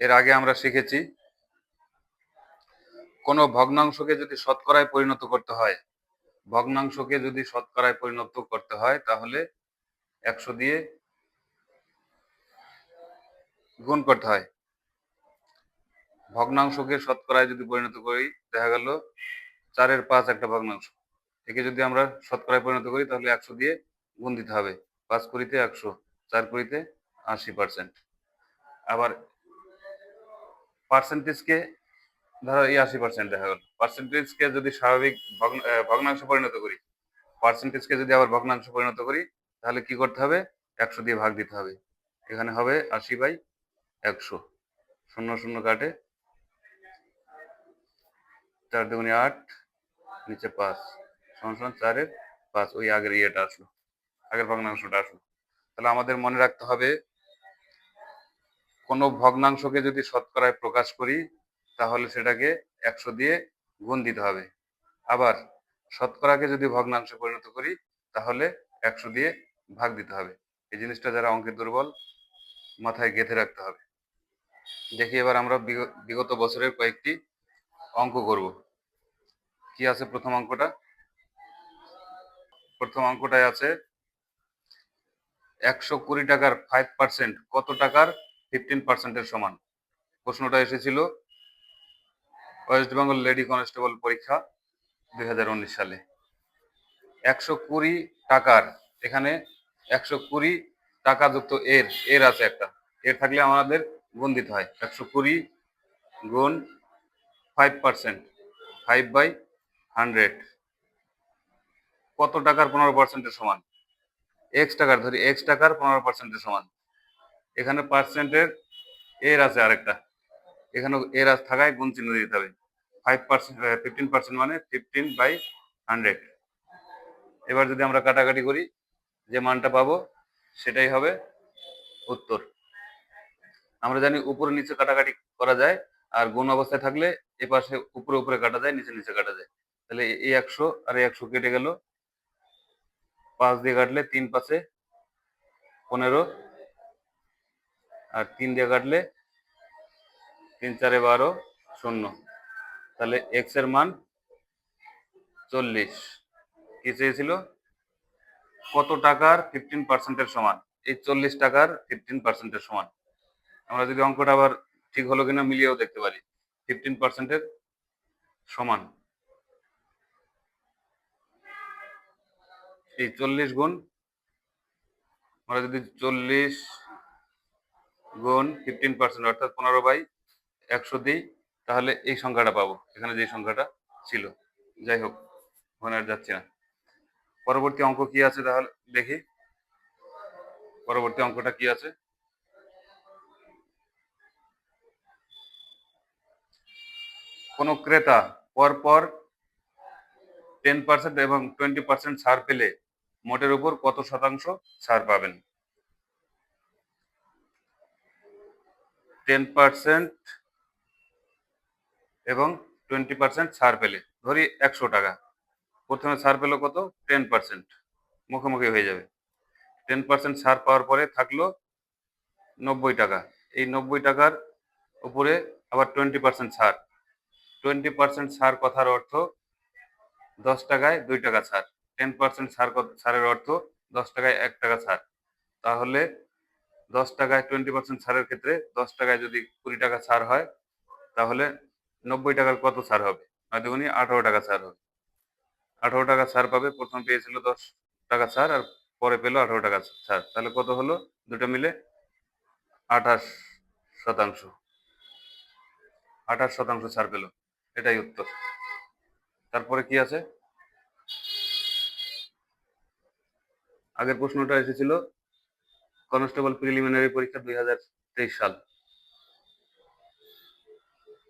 এর আগে আমরা শিখেছি কোনো ভগ্নাংশকে যদি শতকরায় পরিণত করতে হয়, তাহলে 100 দিয়ে গুণ করতে হয়। ভগ্নাংশকে শতকরায় যদি পরিণত করি, দেখা গেল 4-এর 5 একটা ভগ্নাংশ, একে যদি আমরা শতকরায় পরিণত করি তাহলে 100 দিয়ে গুণ দিতে হবে। 5 কুড়িতে 100, 4 কুড়িতে 80%। আবার পার্সেন্টেজকে ধরো এই 80% দেখা গেল, পার্সেন্টেজকে যদি স্বাভাবিক ভগ্নাংশে পরিণত করি, তাহলে কি করতে হবে? 100 দিয়ে ভাগ দিতে হবে। এখানে হবে 80/100, 0 0 কাটে, 4 দুগুণে 8, নিচে 5 সমান 4-এর 5। ওই আগের ইয়েটা আসলো, আগের ভগ্নাংশটা আসলো। তাহলে আমাদের মনে রাখতে হবে কোনো ভগ্নাংশকে যদি শতকরায় প্রকাশ করি তাহলে সেটাকে 100 দিয়ে গুণ দিতে হবে। আবার শতকরাকে যদি ভগ্নাংশে পরিণত করি তাহলে 100 দিয়ে ভাগ দিতে হবে। এই জিনিসটা যারা অঙ্কে দুর্বল, মাথায় গেঁথে রাখতে হবে। দেখি এবার আমরা বিগত বছরের কয়েকটি অঙ্ক করব। কি আছে প্রথম অঙ্কটায় আছে 120 টাকার 5% কত টাকার 15%-এর সমান। প্রশ্নটা এসেছিল ওয়েস্ট বেঙ্গল লেডি কনস্টেবল পরীক্ষা 2019 সালে। 120 টাকার, এখানে 120 টাকা যুক্ত এর আছে একটা, এর থাকলে আমাদের গুণ দিতে হয়। 120 গুণ 5%, 5/100 কত টাকার 15%-এর সমান? এক্স টাকার, ধরি এক্স টাকার 15%-এর সমান। এখানে পার্সেন্টের এর আছে আরেকটা, এখানে এর আছে থাকায় গুণ চিহ্ন দিতে হবে। 5%, 15% মানে 15/100। এবার যদি আমরা কাটাকাটি করি, যে মানটা পাবো সেটাই হবে উত্তর। আমরা জানি উপরে নিচে কাটাকাটি করা যায়, আর গুণ অবস্থায় থাকলে এ পাশে উপরে উপরে কাটা যায়, নিচে নিচে কাটা যায়। তাহলে এই 100 আর এই 100 কেটে গেল, 5 দিয়ে কাটলে 3 5-এ 15, আর 3 দিয়ে কাটলে 3 4-এ 12, 0। তাহলে এক্স এর মান 40। কি চেয়েছিল? কত টাকার 15%-এর সমান? এই 40 টাকার 15%-এর সমান। আমরা যদি অঙ্কটা আবার ঠিক হলো কিনা মিলিয়েও দেখতে পারি। 15%-এর সমান এই 40 গুণ, আমরা যদি 40 গুণ 15% অর্থাৎ 15/100 দিই, তাহলে এই সংখ্যাটা পাবো, এখানে যে সংখ্যাটা ছিল। যাই হোক, ওখানে আর যাচ্ছি না। পরবর্তী অঙ্ক কি আছে তাহলে দেখি। পরবর্তী অঙ্কটা কি আছে? কোন ক্রেতা পরপর 10% এবং 20% ছাড় পেলে মোটের উপর কত শতাংশ ছাড় পাবেন? 10% এবং 20% ছাড় পেলে, ধরি 100 টাকা, প্রথমে ছাড় পেলো কত? 10%, মুখোমুখি হয়ে যাবে। 10% ছাড় পাওয়ার পরে থাকলো 90 টাকা। এই 90 টাকার উপরে আবার 20% ছাড়। 20% ছাড় কথার অর্থ 10 টাকায় 2 টাকা ছাড়। 10% ছাড়ের অর্থ 10 টাকায় 1 টাকা ছাড়। তাহলে 10 টাকায় 20% ছাড়ের ক্ষেত্রে 10 টাকায় যদি 20 টাকা ছাড় হয়, তাহলে 90 টাকার কত ছাড় হবে? 9 দুগুণে 18 টাকা ছাড় হবে। 18 টাকা ছাড় পাবে। প্রথম পেয়েছিল 10 টাকা ছাড়, আর পরে পেলো 18 টাকা ছাড়। তাহলে কত হলো? দুটো মিলে 28%। 28% ছাড় পেল, এটাই উত্তর। তারপরে কি আছে? আগের প্রশ্নটা এসেছিল কনস্টেবল প্রিলিমিনারি পরীক্ষা 2023 সাল।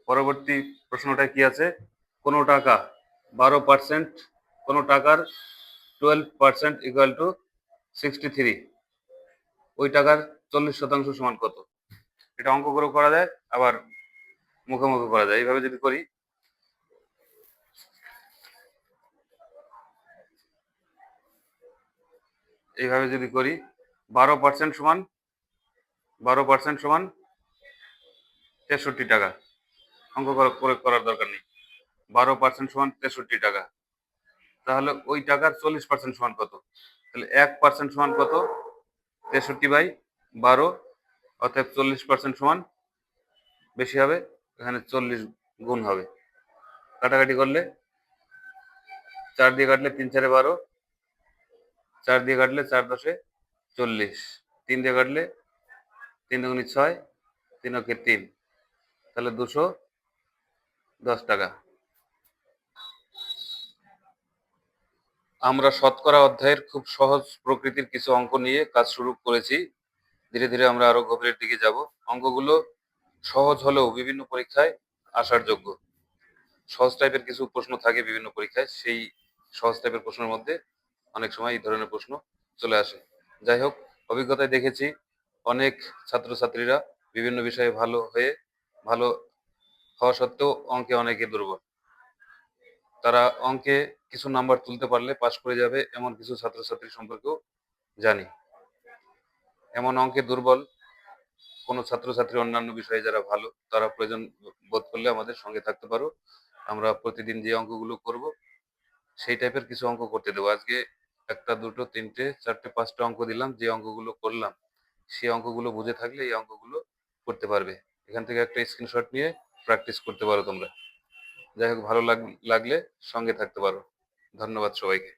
পরবর্তী প্রশ্নটায় কি আছে? কোন টাকা 12%, কোন টাকার 12% ইকুয়াল টু 63, ওই টাকার 40% সমান কত? এটা অঙ্ক করে করা যায়, আবার মুখোমুখি করা যায়। এইভাবে যদি করি, এইভাবে যদি করি, 12% সমান 12% সমান 63 টাকা। অঙ্ক করার দরকার নেই। 12% সমান 63 টাকা। তাহলে ওই টাকার 40% সমান কত? তাহলে 1% সমান কত? 63/12, অর্থাৎ 40% সমান বেশি হবে, এখানে 40 গুণ হবে। কাটাকাটি করলে 4 দিয়ে কাটলে 3 4 12, 4 দিয়ে কাটলে 4 10 40, 3 দিয়ে কাটলে 3 দুগুণে 6, 3 অক্ষে 3, তাহলে 210 টাকা। আমরা শতকরা অধ্যায়ের খুব সহজ প্রকৃতির কিছু অঙ্ক নিয়ে কাজ শুরু করেছি। ধীরে ধীরে আমরা আরো গভীরের দিকে যাব। অঙ্কগুলো সহজ হলেও বিভিন্ন পরীক্ষায় আসার যোগ্য। সহজ টাইপের কিছু প্রশ্ন থাকে বিভিন্ন পরীক্ষায়, সেই সহজ টাইপের প্রশ্নের মধ্যে অনেক সময় এই ধরনের প্রশ্ন চলে আসে। যাই হোক, অভিজ্ঞতায় দেখেছি অনেক ছাত্রছাত্রীরা বিভিন্ন বিষয়ে ভালো হওয়া সত্ত্বেও অঙ্কে অনেকে দুর্বল। তারা অঙ্কে কিছু নাম্বার তুলতে পারলে পাশ করে যাবে এমন কিছু ছাত্রছাত্রী সম্পর্কেও জানি। এমন অঙ্কে দুর্বল কোনো ছাত্রছাত্রী অন্যান্য বিষয়ে যারা ভালো, তারা প্রয়োজন বোধ করলে আমাদের সঙ্গে থাকতে পারো। আমরা প্রতিদিন যে অঙ্কগুলো করব সেই টাইপের কিছু অঙ্ক করতে দেবো। আজকে 1টা 2টো 3টে 4টে 5টা অঙ্ক দিলাম। যে অঙ্কগুলো করলাম সেই অঙ্কগুলো বুঝে থাকলে এই অঙ্কগুলো করতে পারবে। এখান থেকে একটা স্ক্রিনশট নিয়ে প্র্যাকটিস করতে পারো তোমরা। যাই হোক, ভালো লাগলে সঙ্গে থাকতে পারো। ধন্যবাদ সবাইকে।